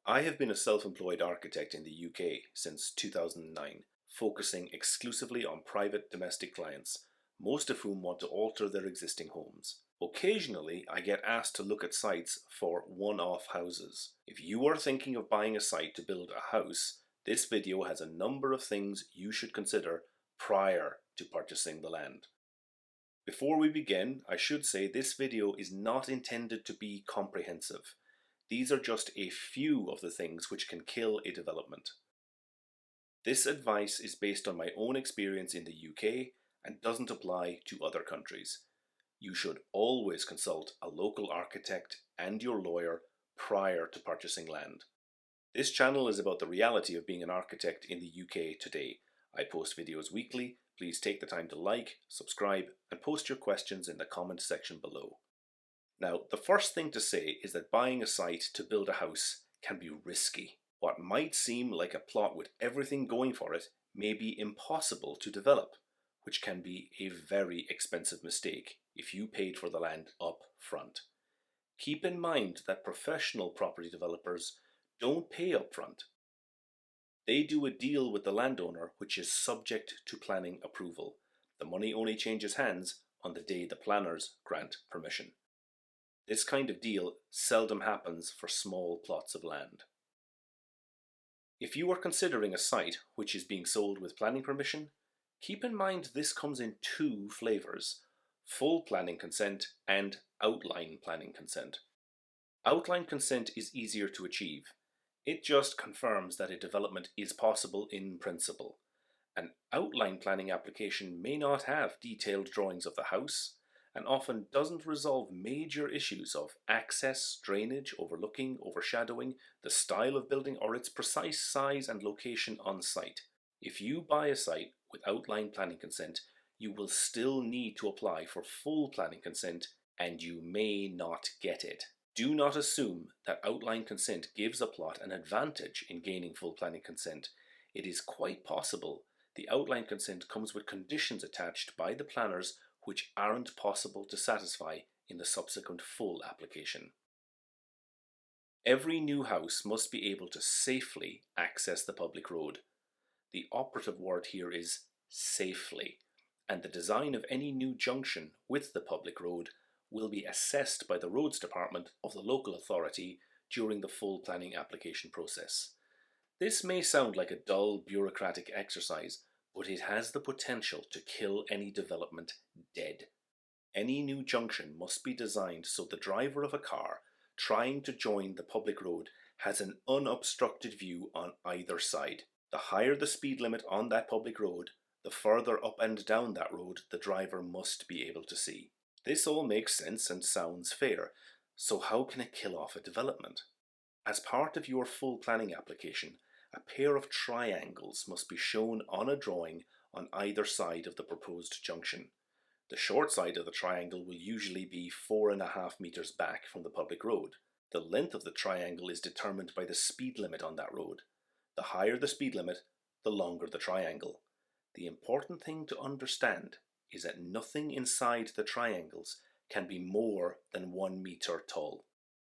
I have been a self-employed architect in the UK since 2009, focusing exclusively on private domestic clients, most of whom want to alter their existing homes. Occasionally, I get asked to look at sites for one-off houses. If you are thinking of buying a site to build a house, this video has a number of things you should consider prior to purchasing the land. Before we begin, I should say this video is not intended to be comprehensive. These are just a few of the things which can kill a development. This advice is based on my own experience in the UK and doesn't apply to other countries. You should always consult a local architect and your lawyer prior to purchasing land. This channel is about the reality of being an architect in the UK today. I post videos weekly. Please take the time to like, subscribe, and post your questions in the comment section below. Now, the first thing to say is that buying a site to build a house can be risky. What might seem like a plot with everything going for it may be impossible to develop, which can be a very expensive mistake if you paid for the land up front. Keep in mind that professional property developers don't pay up front. They do a deal with the landowner which is subject to planning approval. The money only changes hands on the day the planners grant permission. This kind of deal seldom happens for small plots of land. If you are considering a site which is being sold with planning permission, keep in mind this comes in two flavors: full planning consent and outline planning consent. Outline consent is easier to achieve. It just confirms that a development is possible in principle. An outline planning application may not have detailed drawings of the house, and often doesn't resolve major issues of access, drainage, overlooking, overshadowing, the style of building, or its precise size and location on site. If you buy a site with outline planning consent, you will still need to apply for full planning consent, and you may not get it. Do not assume that outline consent gives a plot an advantage in gaining full planning consent. It is quite possible the outline consent comes with conditions attached by the planners which aren't possible to satisfy in the subsequent full application. Every new house must be able to safely access the public road. The operative word here is safely, and the design of any new junction with the public road will be assessed by the roads department of the local authority during the full planning application process. This may sound like a dull bureaucratic exercise, but it has the potential to kill any development dead. Any new junction must be designed so the driver of a car trying to join the public road has an unobstructed view on either side. The higher the speed limit on that public road, the further up and down that road the driver must be able to see. This all makes sense and sounds fair, so how can it kill off a development? As part of your full planning application, a pair of triangles must be shown on a drawing on either side of the proposed junction. The short side of the triangle will usually be 4.5 meters back from the public road. The length of the triangle is determined by the speed limit on that road. The higher the speed limit, the longer the triangle. The important thing to understand is that nothing inside the triangles can be more than 1 meter tall.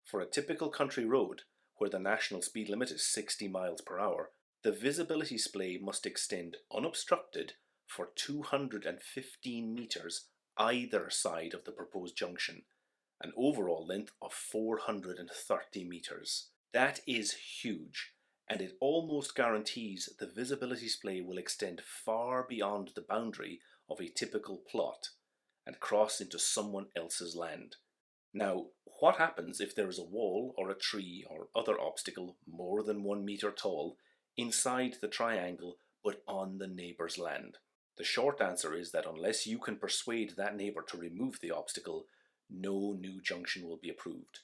For a typical country road, where the national speed limit is 60 miles per hour, the visibility splay must extend unobstructed for 215 meters either side of the proposed junction, an overall length of 430 meters. That is huge, and it almost guarantees the visibility splay will extend far beyond the boundary of a typical plot and cross into someone else's land. Now, what happens if there is a wall or a tree or other obstacle more than 1 meter tall inside the triangle but on the neighbour's land? The short answer is that unless you can persuade that neighbour to remove the obstacle, no new junction will be approved.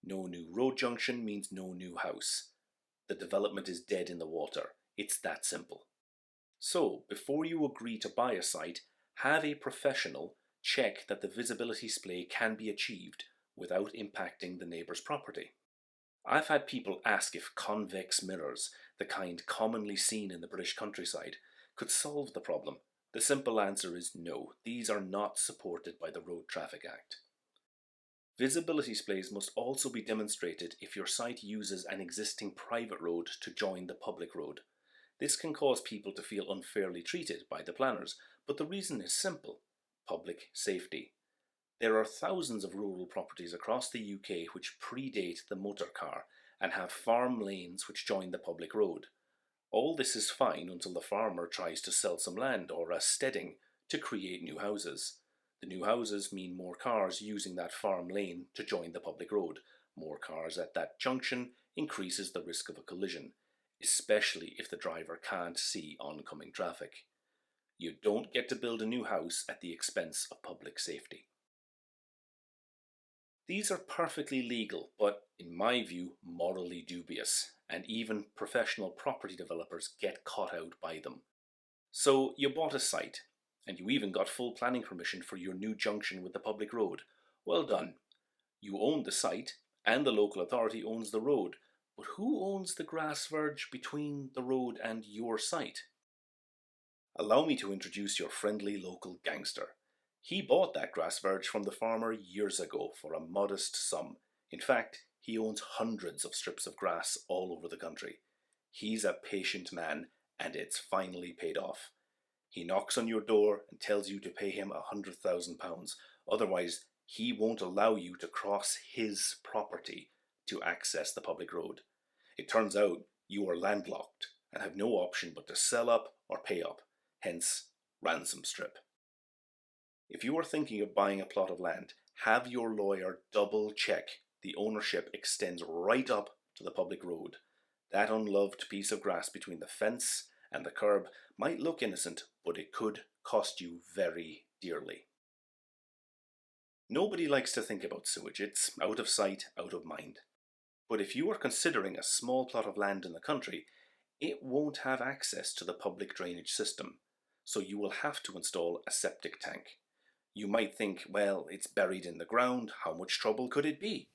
No new road junction means no new house. The development is dead in the water. It's that simple. So, before you agree to buy a site, have a professional check that the visibility splay can be achieved without impacting the neighbour's property. I've had people ask if convex mirrors, the kind commonly seen in the British countryside, could solve the problem. The simple answer is no, these are not supported by the Road Traffic Act. Visibility splays must also be demonstrated if your site uses an existing private road to join the public road. This can cause people to feel unfairly treated by the planners, but the reason is simple: public safety. There are thousands of rural properties across the UK which predate the motor car and have farm lanes which join the public road. All this is fine until the farmer tries to sell some land or a steading to create new houses. The new houses mean more cars using that farm lane to join the public road. More cars at that junction increases the risk of a collision, especially if the driver can't see oncoming traffic. You don't get to build a new house at the expense of public safety. These are perfectly legal, but in my view, morally dubious, and even professional property developers get caught out by them. So you bought a site, and you even got full planning permission for your new junction with the public road. Well done. You own the site, and the local authority owns the road, but who owns the grass verge between the road and your site? Allow me to introduce your friendly local gangster. He bought that grass verge from the farmer years ago for a modest sum. In fact, he owns hundreds of strips of grass all over the country. He's a patient man, and it's finally paid off. He knocks on your door and tells you to pay him £100,000. Otherwise, he won't allow you to cross his property to access the public road. It turns out you are landlocked and have no option but to sell up or pay up, hence ransom strip. If you are thinking of buying a plot of land, have your lawyer double check the ownership extends right up to the public road. That unloved piece of grass between the fence and the curb might look innocent, but it could cost you very dearly. Nobody likes to think about sewage. It's out of sight, out of mind. But if you are considering a small plot of land in the country, it won't have access to the public drainage system, so you will have to install a septic tank. You might think, well, it's buried in the ground, how much trouble could it be?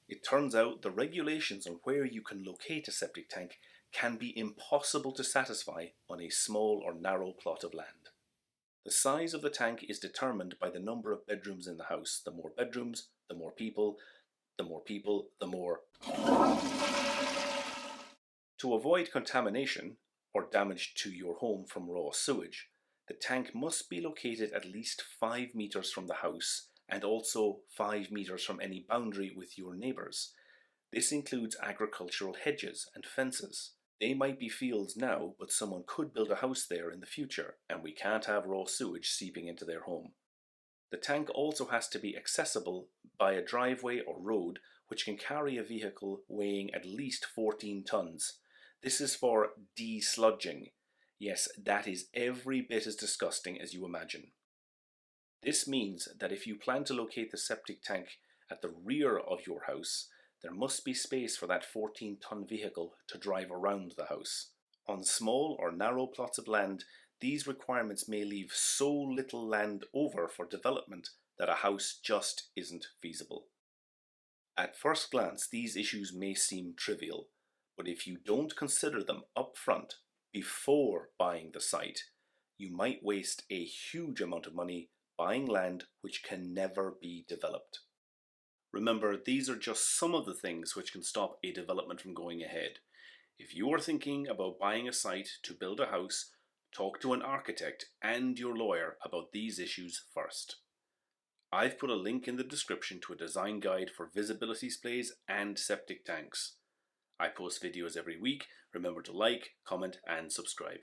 It turns out the regulations on where you can locate a septic tank can be impossible to satisfy on a small or narrow plot of land. The size of the tank is determined by the number of bedrooms in the house. The more bedrooms, the more people, the more people, the more. To avoid contamination or damage to your home from raw sewage, the tank must be located at least 5 meters from the house and also 5 meters from any boundary with your neighbours. This includes agricultural hedges and fences. They might be fields now, but someone could build a house there in the future, and we can't have raw sewage seeping into their home. The tank also has to be accessible by a driveway or road which can carry a vehicle weighing at least 14 tons. This is for desludging. Yes, that is every bit as disgusting as you imagine. This means that if you plan to locate the septic tank at the rear of your house, there must be space for that 14-ton vehicle to drive around the house. On small or narrow plots of land, these requirements may leave so little land over for development that a house just isn't feasible. At first glance, these issues may seem trivial, but if you don't consider them up front before buying the site, you might waste a huge amount of money buying land which can never be developed. Remember, these are just some of the things which can stop a development from going ahead. If you are thinking about buying a site to build a house, talk to an architect and your lawyer about these issues first. I've put a link in the description to a design guide for visibility splays and septic tanks. I post videos every week. Remember to like, comment and subscribe.